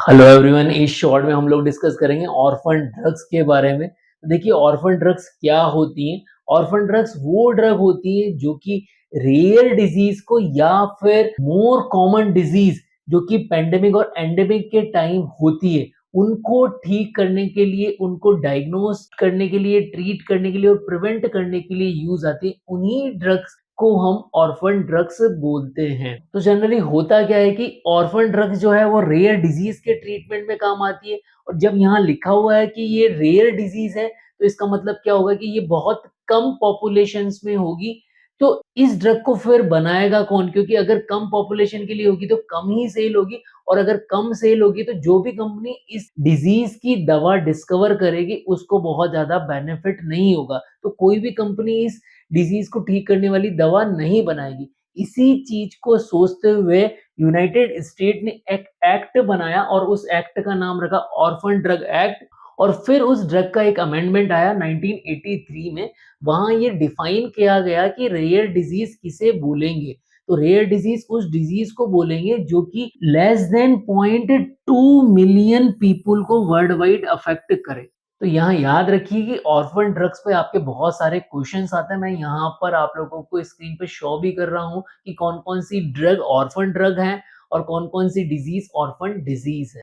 Hello everyone, इस short में हम लोग डिस्कस करेंगे ऑर्फन ड्रग्स के बारे में। तो देखिए, ऑर्फन ड्रग्स क्या होती हैं। ऑर्फन ड्रग्स वो ड्रग होती है जो कि रेयर डिजीज को या फिर मोर कॉमन डिजीज जो कि पेंडेमिक और एंडेमिक के टाइम होती है, उनको ठीक करने के लिए, उनको डायग्नोस करने के लिए, ट्रीट करने के लिए और प्रिवेंट करने के लिए यूज आती है। उन्हीं ड्रग्स को हम ऑर्फन ड्रग्स बोलते हैं। तो जनरली होता क्या है कि ऑर्फन ड्रग्स जो है वो रेयर डिजीज के ट्रीटमेंट में काम आती है। और जब यहाँ लिखा हुआ है कि ये रेयर डिजीज है, तो इसका मतलब क्या होगा कि ये बहुत कम पॉपुलेशंस में होगी। तो इस ड्रग को फिर बनाएगा कौन? क्योंकि अगर कम पॉपुलेशन के लिए होगी तो कम ही सेल होगी, और अगर कम सेल होगी तो जो भी कंपनी इस डिजीज की दवा डिस्कवर करेगी उसको बहुत ज्यादा बेनिफिट नहीं होगा। तो कोई भी कंपनी इस डिजीज को ठीक करने वाली दवा नहीं बनाएगी। इसी चीज को सोचते हुए यूनाइटेड स्टेट ने एक एक्ट बनाया और उस एक्ट का नाम रखा ऑर्फन ड्रग एक्ट। और फिर उस ड्रग का एक अमेंडमेंट आया 1983 में। वहां ये डिफाइन किया गया कि रेयर डिजीज किसे बोलेंगे। तो रेयर डिजीज उस डिजीज को बोलेंगे जो कि लेस देन 0.2 मिलियन पीपुल को वर्ल्ड वाइड अफेक्ट करे। तो यहाँ याद रखिए कि ऑर्फन ड्रग्स पे आपके बहुत सारे क्वेश्चंस आते हैं। मैं यहाँ पर आप लोगों को स्क्रीन पे शो भी कर रहा हूँ कि कौन कौन सी ड्रग ऑर्फन ड्रग है और कौन कौन सी डिजीज ऑर्फन डिजीज है।